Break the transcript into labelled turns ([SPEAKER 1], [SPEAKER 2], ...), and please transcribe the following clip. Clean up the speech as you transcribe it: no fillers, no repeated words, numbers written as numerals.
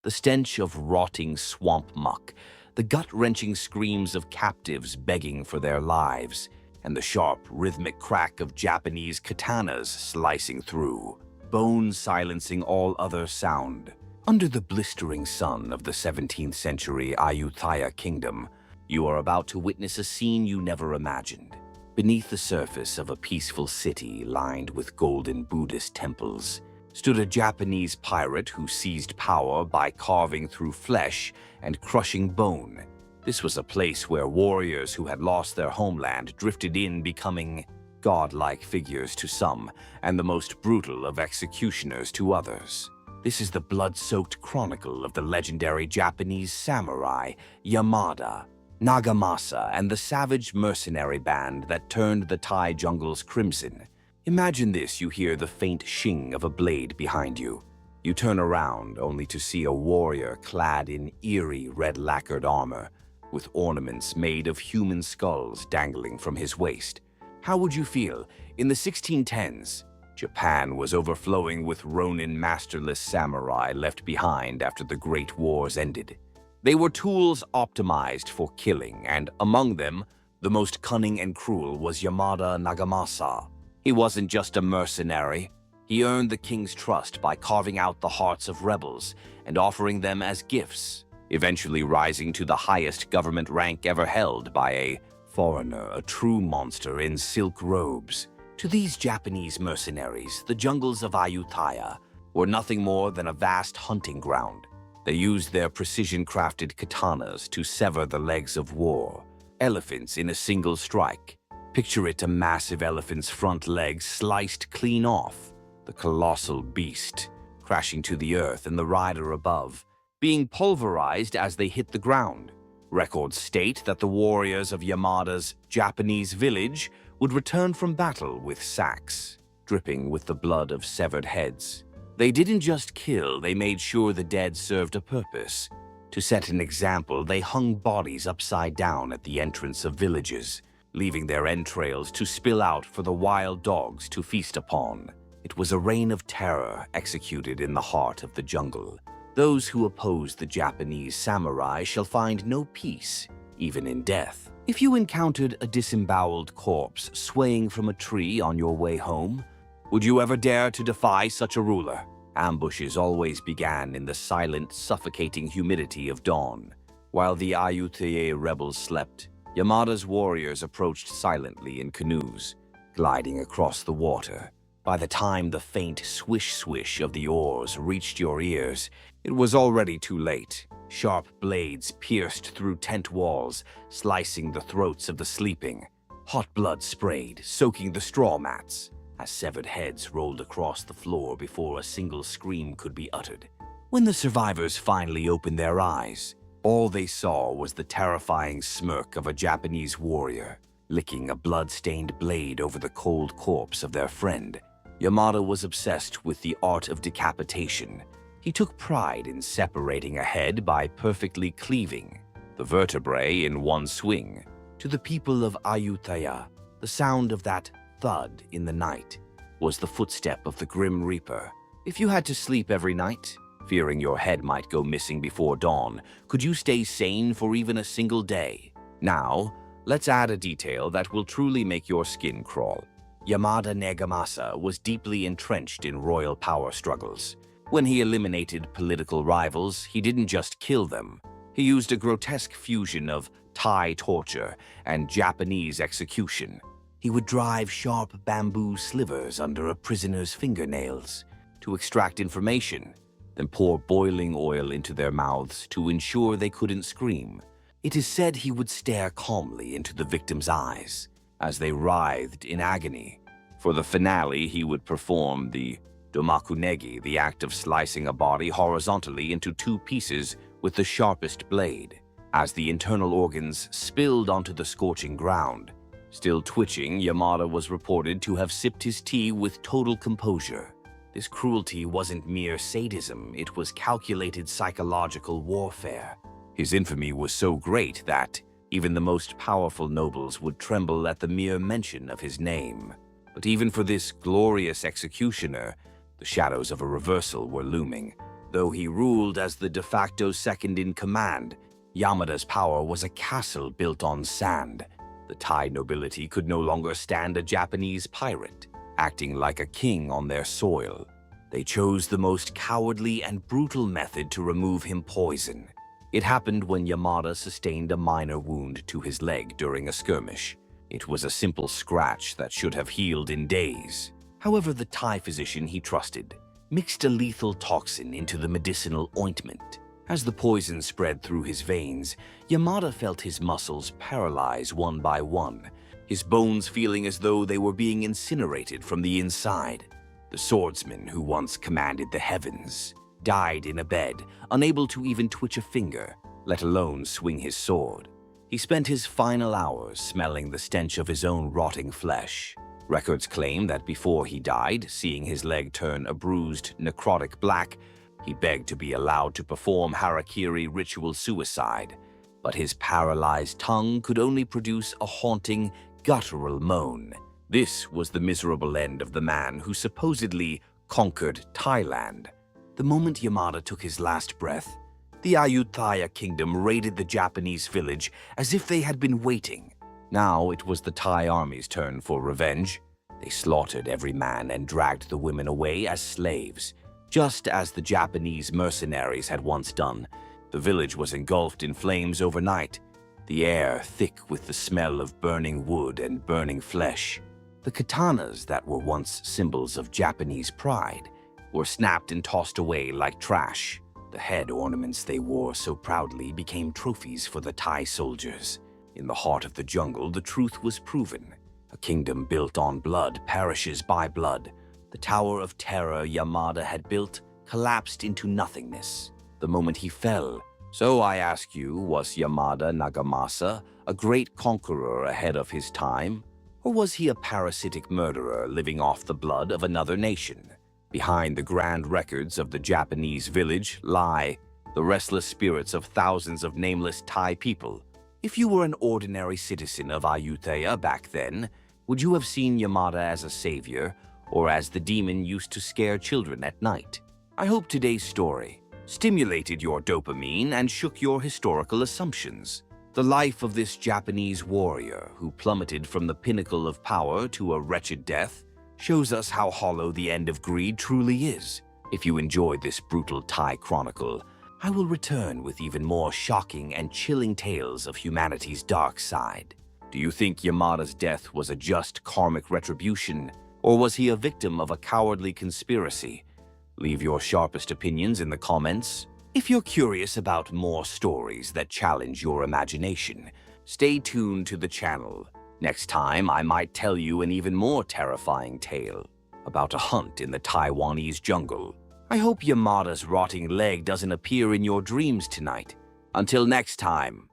[SPEAKER 1] The stench of rotting swamp muck, the gut-wrenching screams of captives begging for their lives, and the sharp, rhythmic crack of Japanese katanas slicing through, bones silencing all other sound. Under the blistering sun of the 17th century Ayutthaya kingdom, you are about to witness a scene you never imagined. Beneath the surface of a peaceful city lined with golden Buddhist temples, stood a Japanese pirate who seized power by carving through flesh and crushing bone. This was a place where warriors who had lost their homeland drifted in, becoming godlike figures to some and the most brutal of executioners to others. This is the blood-soaked chronicle of the legendary Japanese samurai Yamada, Nagasaka, and the savage mercenary band that turned the Thai jungles crimson. Imagine this: you hear the faint shing of a blade behind you. You turn around only to see a warrior clad in eerie red-lacquered armor, with ornaments made of human skulls dangling from his waist. How would you feel? In the 1610s, Japan was overflowing with Ronin masterless samurai left behind after the Great Wars ended. They were tools optimized for killing, and among them, the most cunning and cruel was Yamada Nagamasa. He wasn't just a mercenary. He earned the king's trust by carving out the hearts of rebels and offering them as gifts, eventually rising to the highest government rank ever held by a foreigner, a true monster in silk robes. To these Japanese mercenaries, the jungles of Ayutthaya were nothing more than a vast hunting ground. They used their precision-crafted katanas to sever the legs of war, elephants in a single strike. Picture it: a massive elephant's front legs sliced clean off, the colossal beast crashing to the earth and the rider above being pulverized as they hit the ground. Records state that the warriors of Yamada's Japanese village would return from battle with sacks dripping with the blood of severed heads. They didn't just kill, they made sure the dead served a purpose. To set an example, they hung bodies upside down at the entrance of villages, leaving their entrails to spill out for the wild dogs to feast upon. It was a reign of terror executed in the heart of the jungle. Those who oppose the Japanese samurai shall find no peace, even in death. If you encountered a disemboweled corpse swaying from a tree on your way home, would you ever dare to defy such a ruler? Ambushes always began in the silent, suffocating humidity of dawn. While the Ayutthaya rebels slept, Yamada's warriors approached silently in canoes, gliding across the water. By the time the faint swish-swish of the oars reached your ears, it was already too late. Sharp blades pierced through tent walls, slicing the throats of the sleeping. Hot blood sprayed, soaking the straw mats, as severed heads rolled across the floor before a single scream could be uttered. When the survivors finally opened their eyes, all they saw was the terrifying smirk of a Japanese warrior, licking a blood-stained blade over the cold corpse of their friend. Yamada was obsessed with the art of decapitation. He took pride in separating a head by perfectly cleaving the vertebrae in one swing. To the people of Ayutthaya, the sound of that thud in the night was the footstep of the Grim Reaper. If you had to sleep every night, fearing your head might go missing before dawn, could you stay sane for even a single day? Now, let's add a detail that will truly make your skin crawl. Yamada Nagamasa was deeply entrenched in royal power struggles. When he eliminated political rivals, he didn't just kill them. He used a grotesque fusion of Thai torture and Japanese execution. He would drive sharp bamboo slivers under a prisoner's fingernails to extract information, then pour boiling oil into their mouths to ensure they couldn't scream. It is said he would stare calmly into the victims' eyes as they writhed in agony. For the finale, he would perform the domakunegi, the act of slicing a body horizontally into two pieces with the sharpest blade. As the internal organs spilled onto the scorching ground, still twitching, Yamada was reported to have sipped his tea with total composure. This cruelty wasn't mere sadism, it was calculated psychological warfare. His infamy was so great that even the most powerful nobles would tremble at the mere mention of his name. But even for this glorious executioner, the shadows of a reversal were looming. Though he ruled as the de facto second-in-command, Yamada's power was a castle built on sand. The Thai nobility could no longer stand a Japanese pirate, acting like a king on their soil. They chose the most cowardly and brutal method to remove him: poison. It happened when Yamada sustained a minor wound to his leg during a skirmish. It was a simple scratch that should have healed in days. However, the Thai physician he trusted mixed a lethal toxin into the medicinal ointment. As the poison spread through his veins, Yamada felt his muscles paralyze one by one, his bones feeling as though they were being incinerated from the inside. The swordsman who once commanded the heavens died in a bed, unable to even twitch a finger, let alone swing his sword. He spent his final hours smelling the stench of his own rotting flesh. Records claim that before he died, seeing his leg turn a bruised, necrotic black, he begged to be allowed to perform harakiri ritual suicide, but his paralyzed tongue could only produce a haunting, guttural moan. This was the miserable end of the man who supposedly conquered Thailand. The moment Yamada took his last breath, the Ayutthaya kingdom raided the Japanese village as if they had been waiting. Now it was the Thai army's turn for revenge. They slaughtered every man and dragged the women away as slaves, just as the Japanese mercenaries had once done. The village was engulfed in flames overnight, the air thick with the smell of burning wood and burning flesh. The katanas that were once symbols of Japanese pride were snapped and tossed away like trash. The head ornaments they wore so proudly became trophies for the Thai soldiers. In the heart of the jungle, the truth was proven. A kingdom built on blood perishes by blood. The tower of terror Yamada had built collapsed into nothingness the moment he fell. So I ask you, was Yamada Nagamasa a great conqueror ahead of his time? Or was he a parasitic murderer living off the blood of another nation? Behind the grand records of the Japanese village lie the restless spirits of thousands of nameless Thai people. If you were an ordinary citizen of Ayutthaya back then, would you have seen Yamada as a savior or as the demon used to scare children at night? I hope today's story stimulated your dopamine and shook your historical assumptions. The life of this Japanese warrior who plummeted from the pinnacle of power to a wretched death shows us how hollow the end of greed truly is. If you enjoyed this brutal Thai chronicle, I will return with even more shocking and chilling tales of humanity's dark side. Do you think Yamada's death was a just karmic retribution, or was he a victim of a cowardly conspiracy? Leave your sharpest opinions in the comments. If you're curious about more stories that challenge your imagination, stay tuned to the channel. Next time, I might tell you an even more terrifying tale about a hunt in the Taiwanese jungle. I hope Yamada's rotting leg doesn't appear in your dreams tonight. Until next time.